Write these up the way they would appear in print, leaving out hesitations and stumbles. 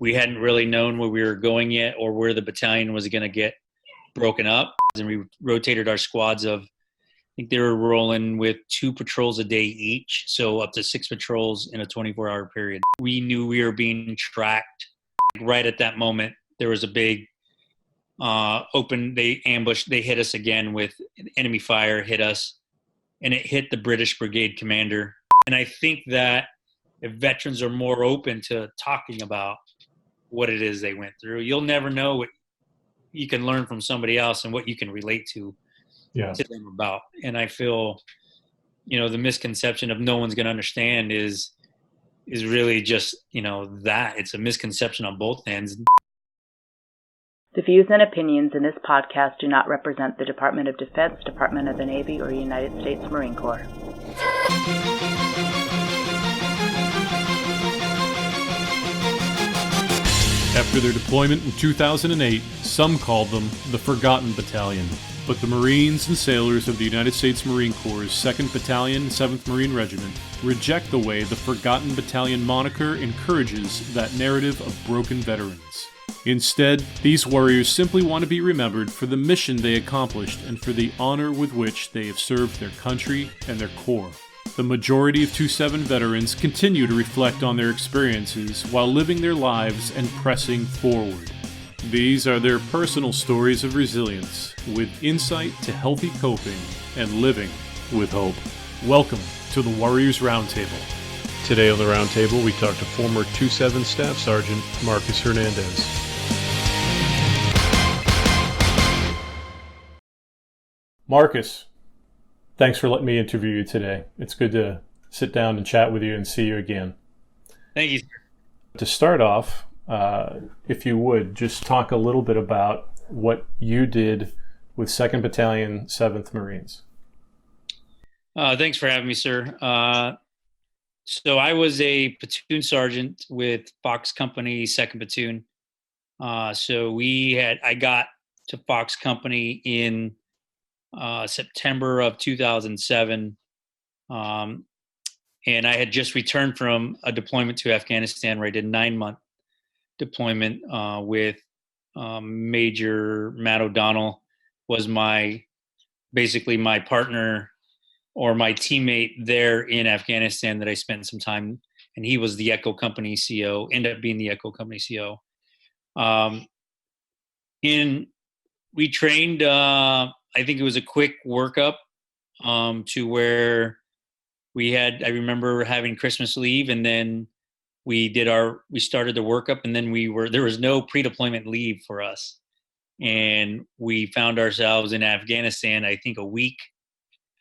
we hadn't really known where we were going yet or where the battalion was going to get broken up. And we rotated our squads of, I think they were rolling with 2 patrols a day each, so up to 6 patrols in a 24-hour period. We knew we were being tracked. Right at that moment, there was a big they ambushed, they hit us again with enemy fire, hit us, and it hit the British brigade commander. And I think that if veterans are more open to talking about what it is they went through, you'll never know what you can learn from somebody else and what you can relate to them about. And I feel, the misconception of no one's going to understand is really just, that it's a misconception on both ends. The views and opinions in this podcast do not represent the Department of Defense, Department of the Navy, or United States Marine Corps. After their deployment in 2008, some called them the Forgotten Battalion. But the Marines and sailors of the United States Marine Corps' 2nd Battalion, 7th Marine Regiment reject the way the Forgotten Battalion moniker encourages that narrative of broken veterans. Instead, these warriors simply want to be remembered for the mission they accomplished and for the honor with which they have served their country and their Corps. The majority of 2-7 veterans continue to reflect on their experiences while living their lives and pressing forward. These are their personal stories of resilience, with insight to healthy coping and living with hope. Welcome to the Warriors Roundtable. Today on the Roundtable, we talk to former 2-7 Staff Sergeant Marcus Hernandez. Marcus, thanks for letting me interview you today. It's good to sit down and chat with you and see you again. Thank you, sir. To start off, if you would, just talk a little bit about what you did with 2nd Battalion, 7th Marines. Thanks for having me, sir. So I was a platoon sergeant with Fox Company, 2nd Platoon. I got to Fox Company in September of 2007. And I had just returned from a deployment to Afghanistan where I did a 9-month deployment with Major Matt O'Donnell was basically my partner or my teammate there in Afghanistan that I spent some time, and he was the Echo Company CO, ended up being the Echo Company CO. We trained, I think it was a quick workup to where I remember having Christmas leave, and then we started the workup, and then there was no pre-deployment leave for us. And we found ourselves in Afghanistan, I think a week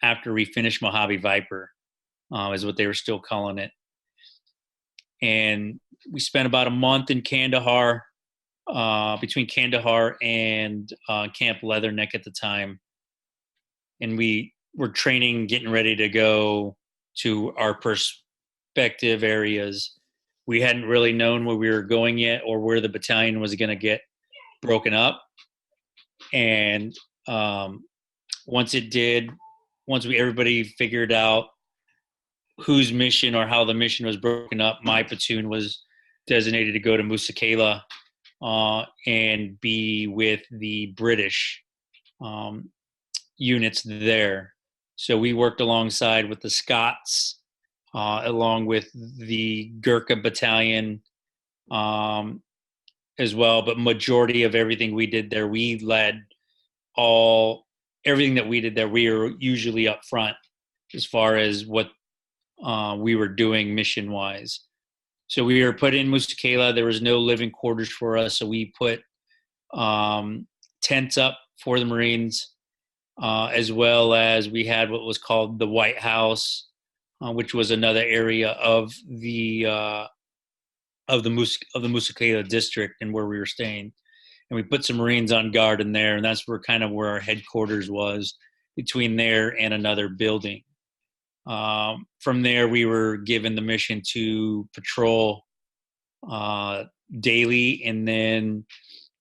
after we finished Mojave Viper, is what they were still calling it. And we spent about a month in Kandahar, between Kandahar and Camp Leatherneck at the time. And we were training, getting ready to go to our prospective areas. We hadn't really known where we were going yet or where the battalion was going to get broken up. And once everybody figured out whose mission or how the mission was broken up, my platoon was designated to go to Musa Qala and be with the British units there. So we worked alongside with the Scots, along with the Gurkha battalion as well. But majority of everything we did there, we led everything that we did there. We were usually up front as far as what we were doing mission-wise. So we were put in Musa Qala. There was no living quarters for us, so we put tents up for the Marines, as well as we had what was called the White House, which was another area of the Musa Qala district and where we were staying. And we put some Marines on guard in there, and that's where our headquarters was, between there and another building. From there, we were given the mission to patrol daily, and then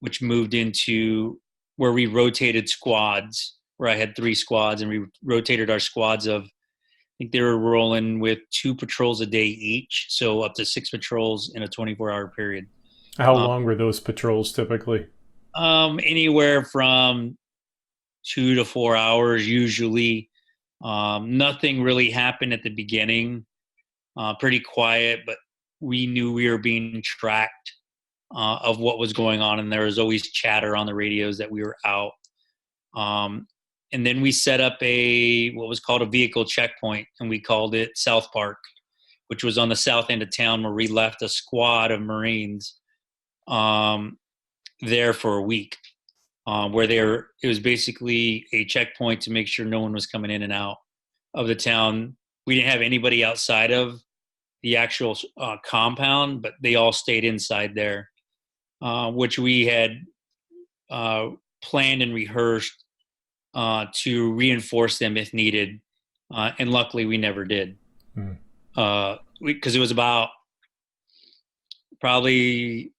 which moved into where we rotated squads, where I had 3 squads, and we rotated our squads of, I think they were rolling with 2 patrols a day each, so up to 6 patrols in a 24-hour period. How long were those patrols typically? Anywhere from 2 to 4 hours usually. Nothing really happened at the beginning. Pretty quiet, but we knew we were being tracked of what was going on, and there was always chatter on the radios that we were out. And then we set up what was called a vehicle checkpoint, and we called it South Park, which was on the south end of town, where we left a squad of Marines there for a week, it was basically a checkpoint to make sure no one was coming in and out of the town. We didn't have anybody outside of the actual compound, but they all stayed inside there, which we had planned and rehearsed to reinforce them if needed. And luckily we never did. Because it was probably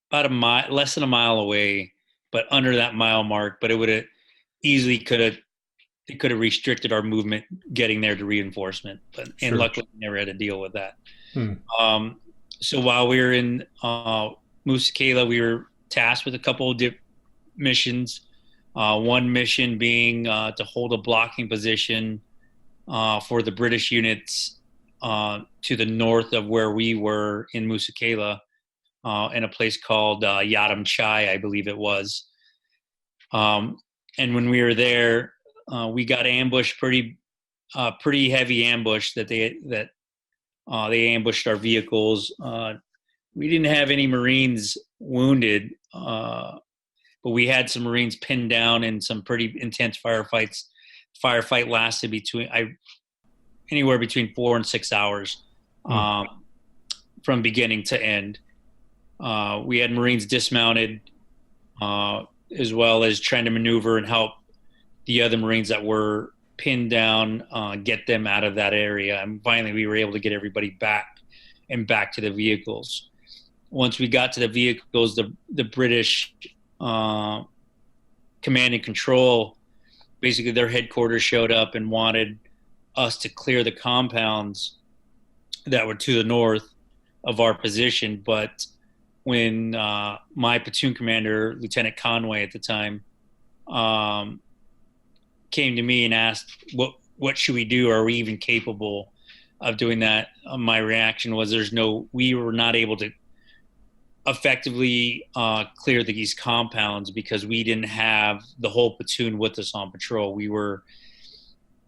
about a mile, less than a mile away, but under that mile mark. But it would have easily could have restricted our movement getting there to reinforcement. But Sure. And luckily we never had to deal with that. So while we were in Musa Qala, we were tasked with a couple of missions. One mission being to hold a blocking position for the British units to the north of where we were in Musa Qala, in a place called Yadam Chai, I believe it was. And when we were there, we got ambushed, pretty heavy ambush that they ambushed our vehicles. We didn't have any Marines wounded, but we had some Marines pinned down in some pretty intense firefights. Firefight lasted anywhere between 4 and 6 hours from beginning to end. We had Marines dismounted, as well as trying to maneuver and help the other Marines that were pinned down, get them out of that area. And finally, we were able to get everybody back to the vehicles. Once we got to the vehicles, the British command and control, basically their headquarters showed up and wanted us to clear the compounds that were to the north of our position. But when my platoon commander, Lieutenant Conway at the time, came to me and asked, what should we do? Are we even capable of doing that? My reaction was we were not able to effectively clear these compounds because we didn't have the whole platoon with us on patrol.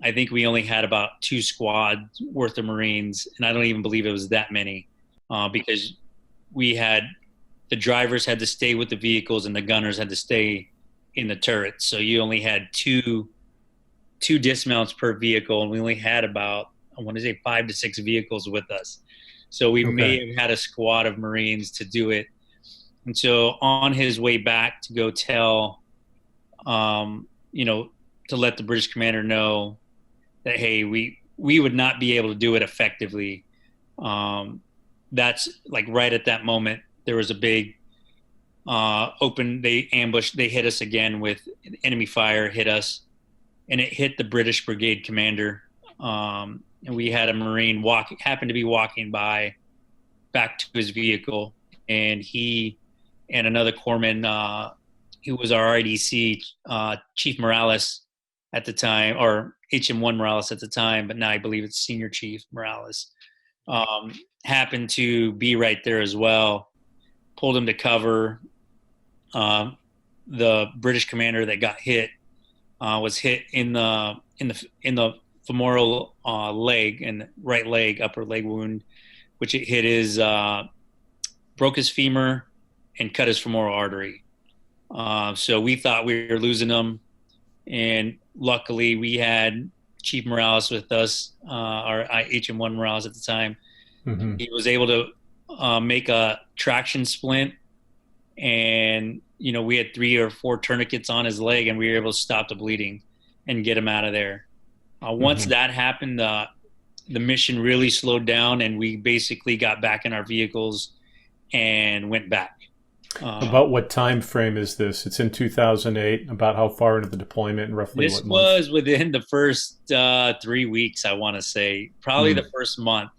I think we only had about 2 squads worth of Marines, and I don't even believe it was that many, because the drivers had to stay with the vehicles and the gunners had to stay in the turrets. So you only had two dismounts per vehicle, and we only had about, I want to say, 5 to 6 vehicles with us. So we may have had a squad of Marines to do it. And so on his way back to go tell, to let the British commander know that, hey, we would not be able to do it effectively. That's like right at that moment, there was a big they hit us again with enemy fire, hit us, and it hit the British brigade commander. And we had a Marine happened to be walking by back to his vehicle, and he and another corpsman, who was our RIDC, Chief Morales at the time, or HM1 Morales at the time, but now I believe it's Senior Chief Morales, happened to be right there as well, pulled him to cover. The British commander that got hit was hit in the femoral leg and right leg, upper leg wound, which it hit broke his femur and cut his femoral artery. So we thought we were losing him, and luckily we had Chief Morales with us, our HM1 Morales at the time. Mm-hmm. He was able to make a traction splint, and we had 3 or 4 tourniquets on his leg, and we were able to stop the bleeding and get him out of there. Once that happened, the mission really slowed down, and we basically got back in our vehicles and went back. About what time frame is this? It's in 2008. About how far into the deployment and roughly this what month? Was within the first 3 weeks, I want to say. Probably the first month.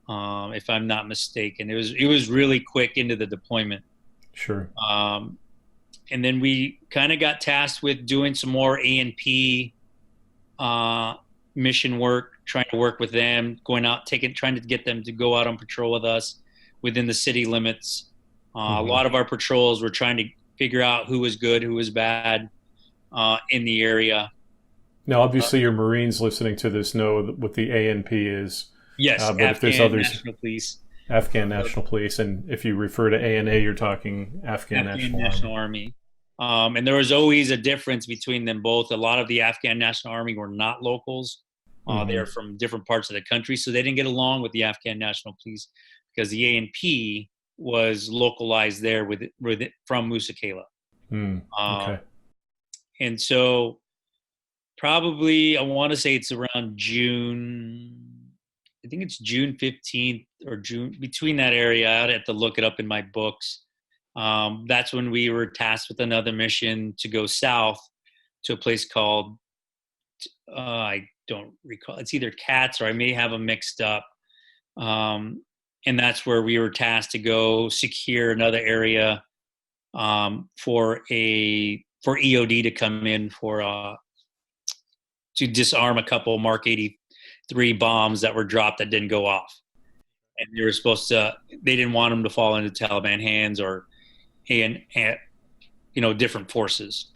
if I'm not mistaken. It was really quick into the deployment. Sure. And then we kind of got tasked with doing some more A&P mission work, trying to work with them, going out, trying to get them to go out on patrol with us within the city limits. A lot of our patrols were trying to figure out who was good, who was bad in the area. Now, obviously, your Marines listening to this know what the ANP is. Yes, but if there's Afghan others, National Police. Afghan National Police, and if you refer to ANA, you're talking Afghan National Army. And there was always a difference between them both. A lot of the Afghan National Army were not locals. They are from different parts of the country, so they didn't get along with the Afghan National Police because the ANP was localized there from Musa Qala. Okay. And so probably I want to say it's around June. I think it's June 15th or June, between that area. I'd have to look it up in my books. That's when we were tasked with another mission to go south to a place called, I don't recall, it's either Cats or I may have them mixed up. And that's where we were tasked to go secure another area for EOD to come in to disarm a couple Mark 83 bombs that were dropped that didn't go off. And they were they didn't want them to fall into Taliban hands or different forces.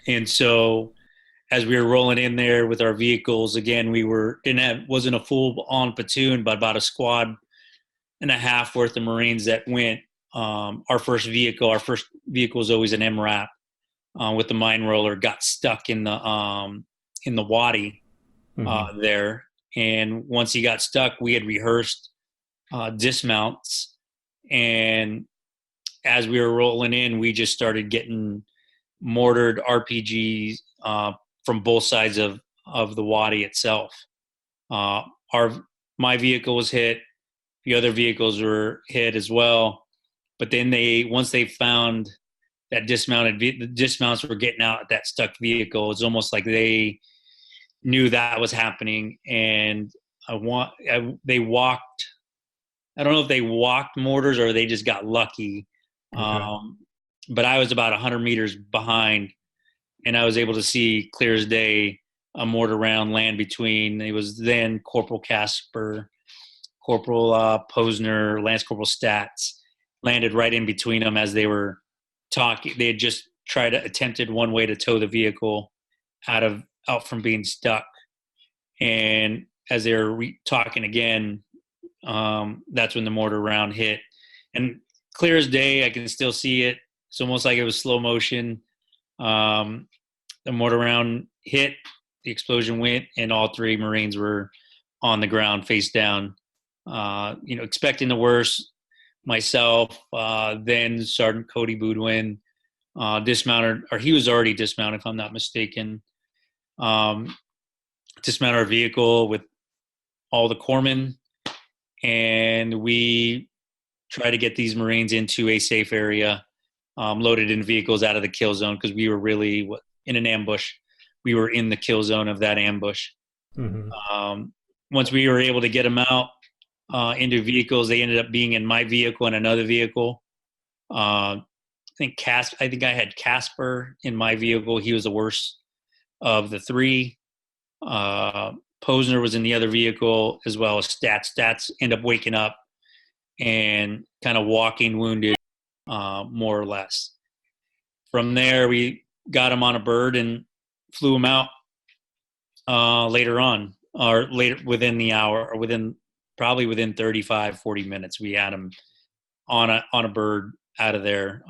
And so as we were rolling in there with our vehicles, again, wasn't a full on platoon, but about a squad and a half worth of Marines that went. Our first vehicle was always an MRAP with the mine roller, got stuck in the wadi there. And once he got stuck, we had rehearsed dismounts. And as we were rolling in, we just started getting mortared RPGs from both sides of the wadi itself. My vehicle was hit. The other vehicles were hit as well. But then once they found that the dismounts were getting out at that stuck vehicle, it's almost like they knew that was happening. And they walked. I don't know if they walked mortars or they just got lucky. Okay. But I was about 100 meters behind, and I was able to see clear as day a mortar round land between. It was then Corporal Casper, Corporal Posner, Lance Corporal Stats landed right in between them as they were talking. They had just attempted one way to tow the vehicle out from being stuck, and as they were talking again, that's when the mortar round hit. And clear as day, I can still see it. It's almost like it was slow motion. The mortar round hit, the explosion went, and all three Marines were on the ground face down, expecting the worst. Myself, then Sergeant Cody Boudwin, dismounted, or he was already dismounted if I'm not mistaken, dismounted our vehicle with all the corpsmen, and we try to get these Marines into a safe area, loaded in vehicles out of the kill zone, because we were really in an ambush. We were in the kill zone of that ambush. Once we were able to get them out into vehicles, they ended up being in my vehicle and another vehicle. I think I had Casper in my vehicle. He was the worst of the three. Posner was in the other vehicle, as well as Stats. Stats end up waking up and kind of walking wounded, more or less. From there, we got him on a bird and flew him out later on, or later within the hour, or probably within 35, 40 minutes. We had him on a bird out of there,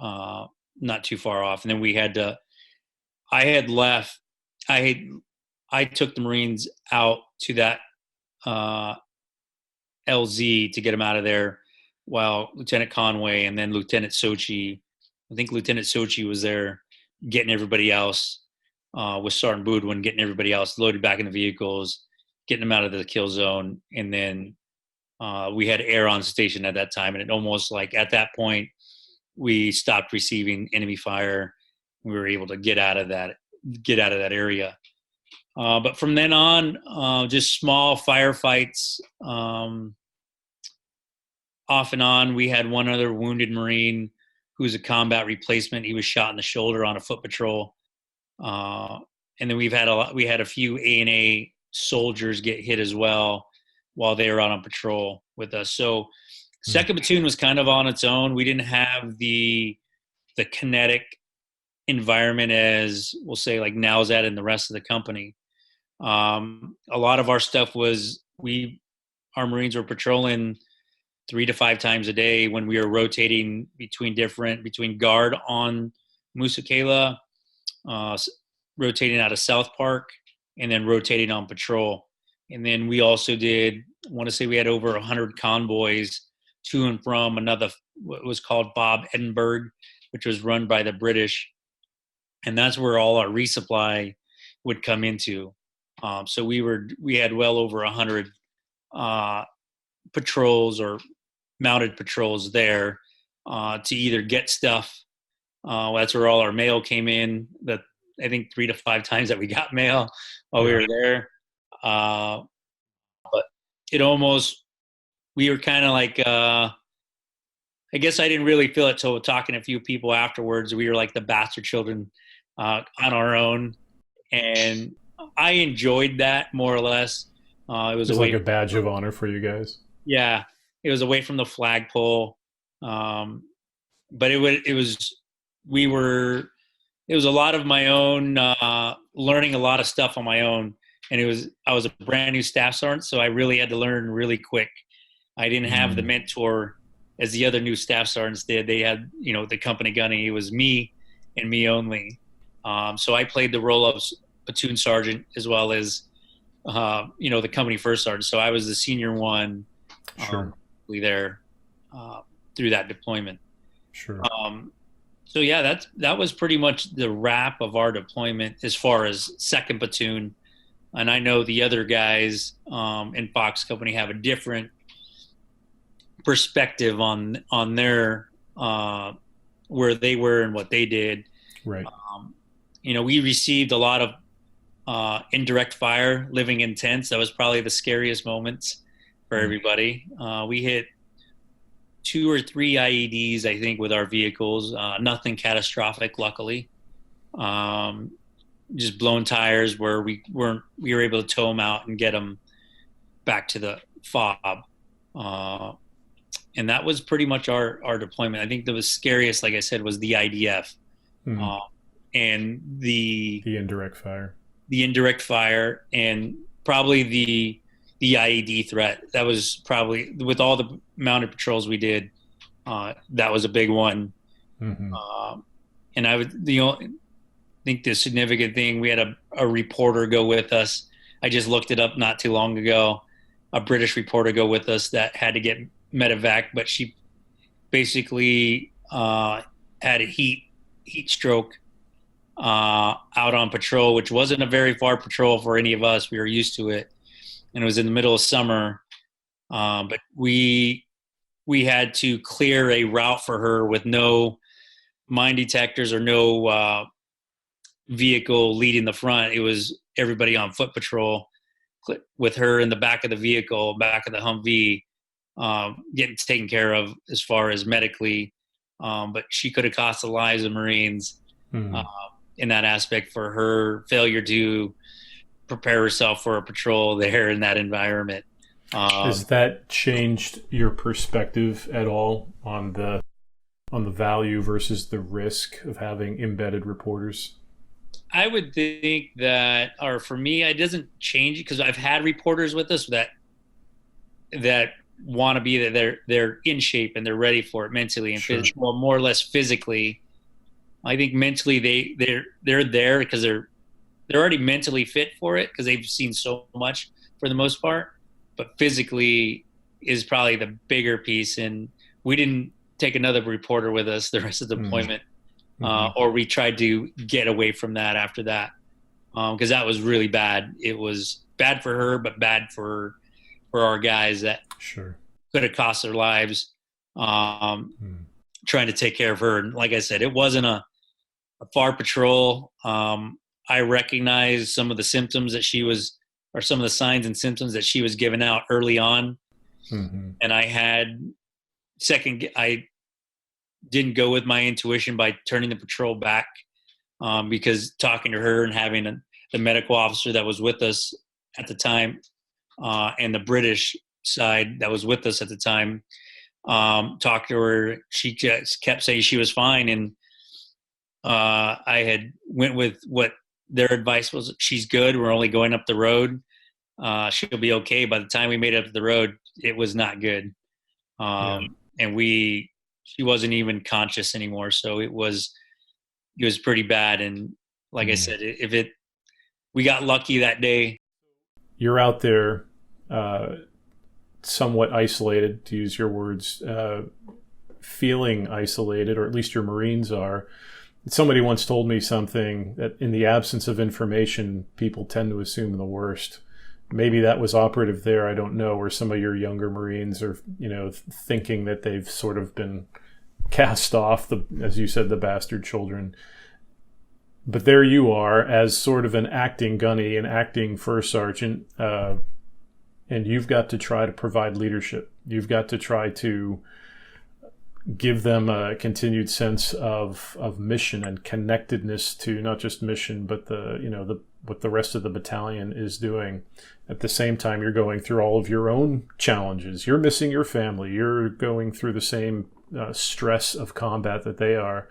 not too far off. And then I took the Marines out to that LZ to get them out of there, while Lieutenant Conway and then Lieutenant Sochi, I think Lieutenant Sochi was there getting everybody else, with Sergeant Boudwin getting everybody else loaded back in the vehicles, getting them out of the kill zone. And then we had air on station at that time, and it almost like at that point we stopped receiving enemy fire. We were able to get out of that area. But from then on, just small firefights off and on, we had one other wounded Marine who was a combat replacement. He was shot in the shoulder on a foot patrol. And then we had a few A&A soldiers get hit as well while they were out on patrol with us. So second platoon was kind of on its own. We didn't have the kinetic environment as we'll say like Nowzat and the rest of the company. A lot of our stuff was our Marines were patrolling 3 to 5 times a day when we were rotating between guard on Musa Qala, rotating out of South Park, and then rotating on patrol. And then we also I want to say we had over 100 convoys to and from what was called Bob Edinburgh, which was run by the British. And that's where all our resupply would come into. So we had well over 100 patrols or mounted patrols there to either get stuff. That's where all our mail came in. That I think 3 to 5 times that we got mail while we were there. But we were kind of like, I guess I didn't really feel it till talking to a few people afterwards. We were like the bastard children on our own. And I enjoyed that more or less. It was like a badge of honor for you guys. Yeah. It was away from the flagpole. But it was a lot of my own, learning a lot of stuff on my own. And I was a brand new staff sergeant, so I really had to learn really quick. I didn't have the mentor as the other new staff sergeants did. They had, the company gunning. It was me and me only. So I played the role of platoon sergeant as well as, the company first sergeant. So I was the senior one there through that deployment. Sure. So yeah, that was pretty much the wrap of our deployment as far as second platoon. And I know the other guys in Fox Company have a different perspective on their where they were and what they did. Right. We received a lot of indirect fire living in tents. That was probably the scariest moments for everybody. We hit 2 or 3 IEDs, I think, with our vehicles. Nothing catastrophic, luckily. Just blown tires where we were able to tow them out and get them back to the fob. And that was pretty much our deployment. I think the scariest, like I said, was the IDF and the indirect fire. The indirect fire and probably the IED threat. That was probably, with all the mounted patrols we did, that was a big one. And I think the significant thing, we had a reporter go with us. I just looked it up not too long ago. A British reporter go with us that had to get medevac, but she basically had a heat stroke out on patrol, which wasn't a very far patrol for any of us. We were used to it, and it was in the middle of summer. But we had to clear a route for her with no mine detectors or no vehicle leading the front. It was everybody on foot patrol with her in the back of the vehicle, back of the Humvee, getting taken care of as far as medically. But she could have cost the lives of Marines in that aspect for her failure to prepare herself for a patrol there in that environment. Has that changed your perspective at all on the value versus the risk of having embedded reporters? I would think that, or for me, it doesn't change it because I've had reporters with us that want to be that they're in shape and they're ready for it mentally and well, more or less physically. I think mentally they're there because they're already mentally fit for it because they've seen so much for the most part. But physically is probably the bigger piece, and we didn't take another reporter with us the rest of the deployment. Or we tried to get away from that after that because that was really bad. It was bad for her, but bad for our guys that could have cost their lives trying to take care of her. And like I said, it wasn't a far patrol. I recognized some of the symptoms that or some of the signs and symptoms that she was giving out early on. And I had I didn't go with my intuition by turning the patrol back, because talking to her and having the medical officer that was with us at the time, and the British side that was with us at the time, talked to her. She just kept saying she was fine, and I had went with what their advice was. She's good. We're only going up the road. She'll be okay. By the time we made it up the road, it was not good. And she wasn't even conscious anymore. So it was pretty bad. And like I said, we got lucky that day. You're out there, somewhat isolated, to use your words, feeling isolated, or at least your Marines are. Somebody once told me something that in the absence of information, people tend to assume the worst. Maybe that was operative there. I don't know. Or some of your younger Marines are, thinking that they've sort of been cast off, as you said, the bastard children. But there you are as sort of an acting gunny, an acting first sergeant, and you've got to try to provide leadership. You've got to try to give them a continued sense of mission and connectedness to not just mission, but what the rest of the battalion is doing. At the same time, you're going through all of your own challenges. You're missing your family. You're going through the same stress of combat that they are.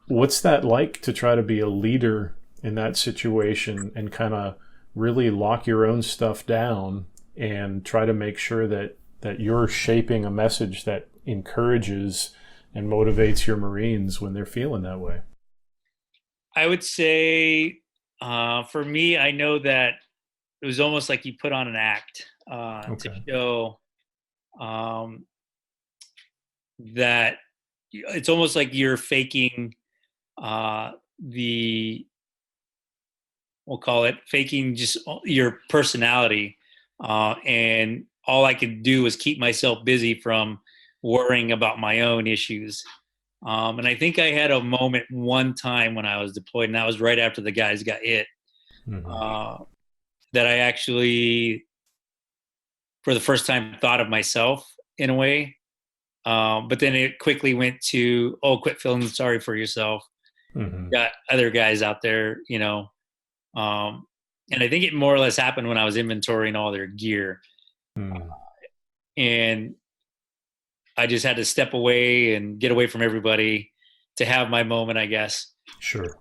What's that like to try to be a leader in that situation and kind of really lock your own stuff down and try to make sure that you're shaping a message that encourages and motivates your Marines when they're feeling that way? I would say, for me, I know that it was almost like you put on an act to show that it's almost like you're faking we'll call it faking just your personality. And all I could do was keep myself busy from worrying about my own issues. And I think I had a moment one time when I was deployed, and that was right after the guys got hit, that I actually, for the first time, thought of myself in a way. But then it quickly went to, quit feeling sorry for yourself. Got other guys out there, and I think it more or less happened when I was inventorying all their gear. And I just had to step away and get away from everybody to have my moment, I guess. Sure.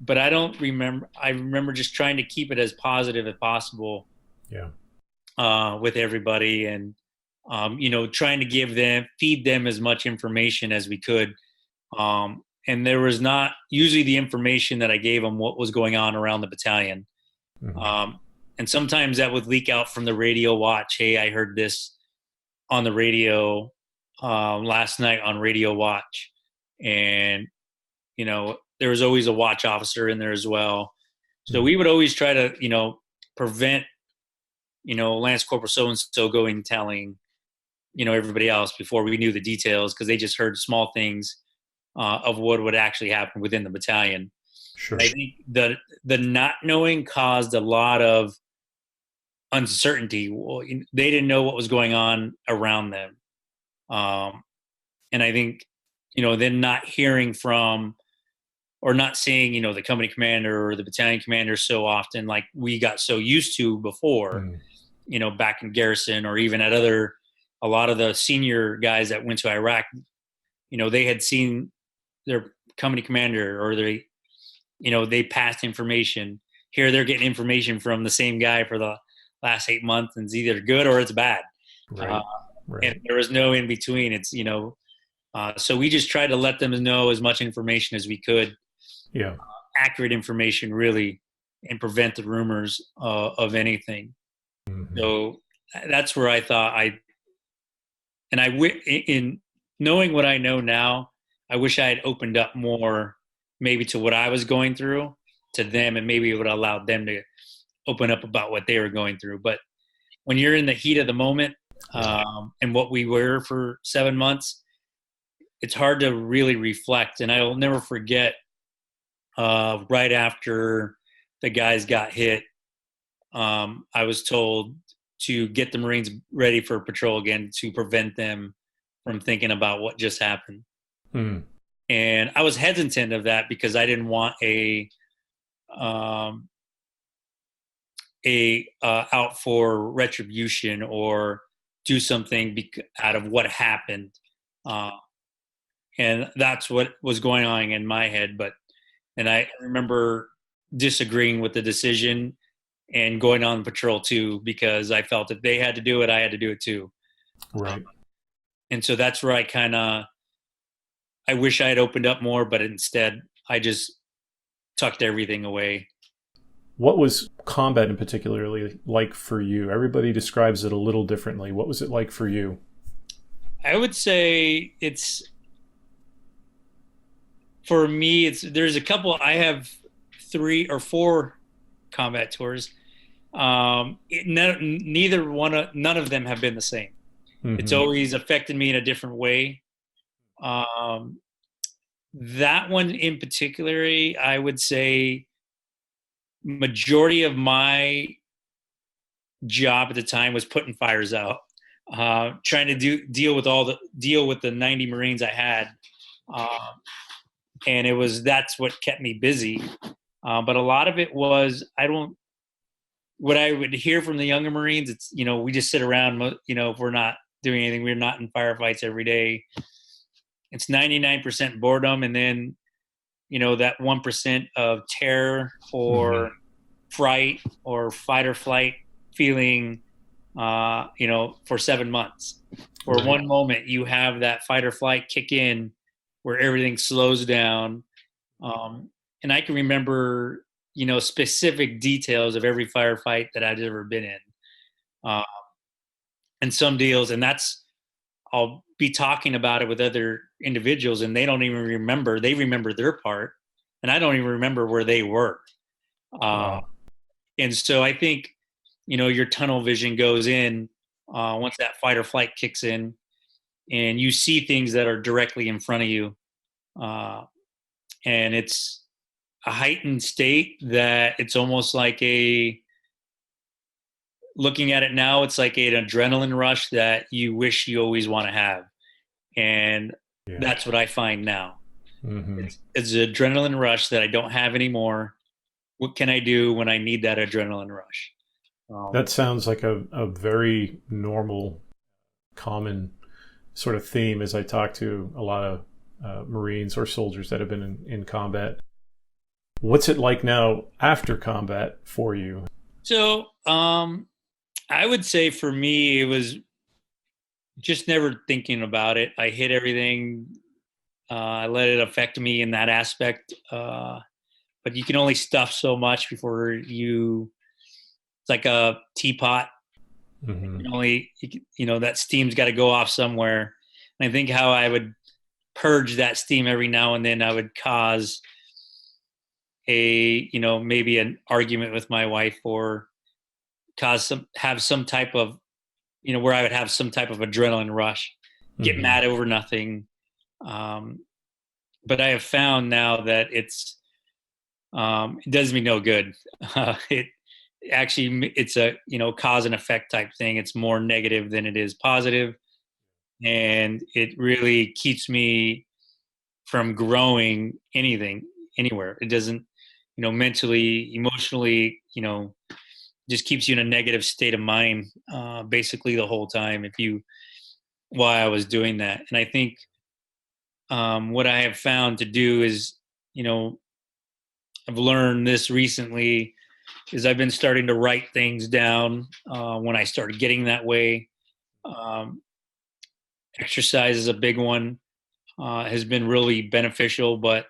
But I don't remember. I remember just trying to keep it as positive as possible. Yeah. With everybody, and trying to feed them as much information as we could. And there was not usually the information that I gave them what was going on around the battalion. And sometimes that would leak out from the radio watch. Hey, I heard this on the radio last night on radio watch. And, there was always a watch officer in there as well. So we would always try to, prevent, Lance Corporal so-and-so going telling, everybody else before we knew the details, because they just heard small things of what would actually happen within the battalion. Sure. I think the not knowing caused a lot of uncertainty. Well, they didn't know what was going on around them. And I think, then not hearing from or not seeing, the company commander or the battalion commander so often, like we got so used to before, back in garrison, or even at a lot of the senior guys that went to Iraq, they had seen their company commander, or they passed information. Here they're getting information from the same guy for the last 8 months, and it's either good or it's bad. Right. And there was no in between. It's, so we just tried to let them know as much information as we could. Yeah. Accurate information, really, and prevent the rumors of anything. So that's where I thought in knowing what I know now, I wish I had opened up more maybe to what I was going through to them, and maybe it would have allowed them to open up about what they were going through. But when you're in the heat of the moment, and what we were for 7 months, it's hard to really reflect. And I will never forget, right after the guys got hit, I was told, to get the Marines ready for patrol again, to prevent them from thinking about what just happened. Mm. And I was hesitant of that because I didn't want a out for retribution or do something out of what happened. And that's what was going on in my head. And I remember disagreeing with the decision and going on patrol too, because I felt if they had to do it, I had to do it too. Right. And so that's where I wish I had opened up more, but instead I just tucked everything away. What was combat in particularly like for you? Everybody describes it a little differently. What was it like for you? I would say for me, there's a couple. I have 3 or 4 combat tours. None of them have been the same. Mm-hmm. It's always affected me in a different way. That one in particular, I would say majority of my job at the time was putting fires out, trying to deal with the 90 Marines I had. And that's what kept me busy. But a lot of it was, what I would hear from the younger Marines, it's, we just sit around, if we're not doing anything, we're not in firefights every day. It's 99% boredom. And then, that 1% of terror or fright or fight or flight feeling, for 7 months. Or right. One moment you have that fight or flight kick in where everything slows down. And I can remember, specific details of every firefight that I'd ever been in. And some deals, and I'll be talking about it with other individuals and they don't even remember. They remember their part and I don't even remember where they were. Wow. And so I think, your tunnel vision goes in once that fight or flight kicks in and you see things that are directly in front of you. And it's a heightened state that it's almost like looking at it now, it's like an adrenaline rush that you wish you always want to have. And that's what I find now. Mm-hmm. It's an adrenaline rush that I don't have anymore. What can I do when I need that adrenaline rush? That sounds like a very normal, common sort of theme as I talk to a lot of Marines or soldiers that have been in combat. What's it like now after combat for you? So I would say for me, it was just never thinking about it. I hit everything. I let it affect me in that aspect. But you can only stuff so much before it's like a teapot. Mm-hmm. That steam's got to go off somewhere. And I think how I would purge that steam every now and then, I would cause maybe an argument with my wife or have some type of, where I would have some type of adrenaline rush, get mm-hmm. mad over nothing. But I have found now that it does me no good. It's a, cause and effect type thing. It's more negative than it is positive. And it really keeps me from growing anywhere. It doesn't, mentally, emotionally, just keeps you in a negative state of mind, basically the whole time while I was doing that. And I think what I have found to do is, I've learned this recently, is I've been starting to write things down when I started getting that way. Exercise is a big one, has been really beneficial, but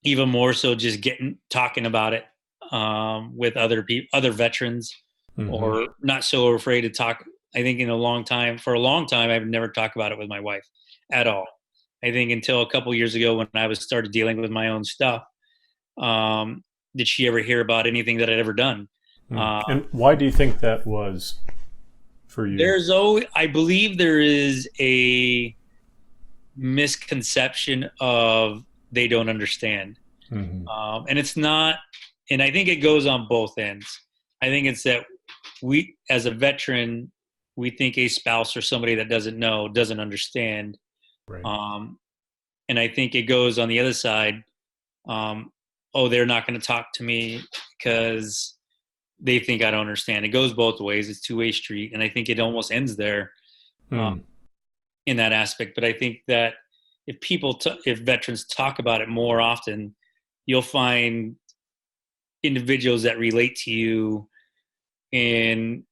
even more so just talking about it with other people, other veterans, mm-hmm. or not so afraid to talk. I think for a long time, I've never talked about it with my wife at all. I think until a couple years ago when I started dealing with my own stuff, did she ever hear about anything that I'd ever done. And why do you think that was for you? I believe there is a misconception of they don't understand. Mm-hmm. And it's not, and I think it goes on both ends. I think it's that we, as a veteran, we think a spouse or somebody that doesn't know, doesn't understand. Right. And I think it goes on the other side. Oh, they're not going to talk to me because they think I don't understand. It goes both ways. It's two-way street. And I think it almost ends there in that aspect. But I think that if veterans talk about it more often, you'll find individuals that relate to you in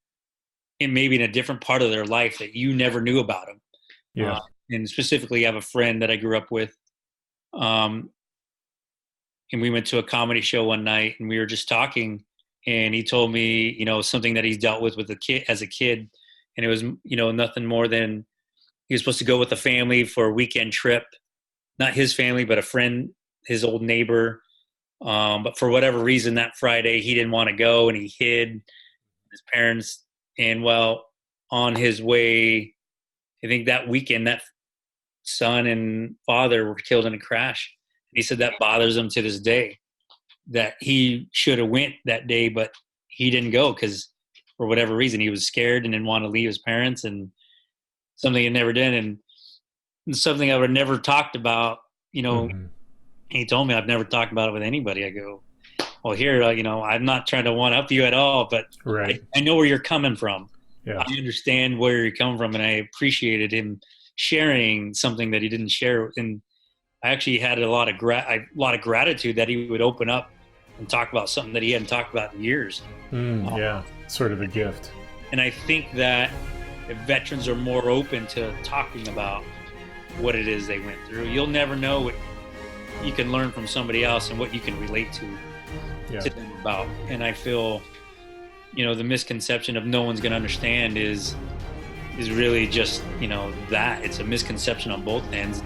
maybe in a different part of their life that you never knew about them. Yeah. And specifically, I have a friend that I grew up with. And we went to a comedy show one night and we were just talking, and he told me, something that he's dealt with as a kid. And it was, nothing more than he was supposed to go with the family for a weekend trip, not his family, but a friend, his old neighbor. But for whatever reason, that Friday he didn't want to go, and he hid his parents. And on his way, I think that weekend, that son and father were killed in a crash. He said that bothers him to this day, that he should have went that day, but he didn't go because for whatever reason he was scared and didn't want to leave his parents, and something he never did, and something I would never talked about. He told me I've never talked about it with anybody. I go, well, here, I'm not trying to one up you at all, but right. I know where you're coming from. Yeah. I understand where you're coming from, and I appreciated him sharing something that he didn't share. And I actually had a lot of gratitude that he would open up and talk about something that he hadn't talked about in years. Yeah, sort of a gift. And I think that if veterans are more open to talking about what it is they went through, you'll never know what you can learn from somebody else and what you can relate to them about. And I feel, the misconception of no one's going to understand is really just, that it's a misconception on both ends.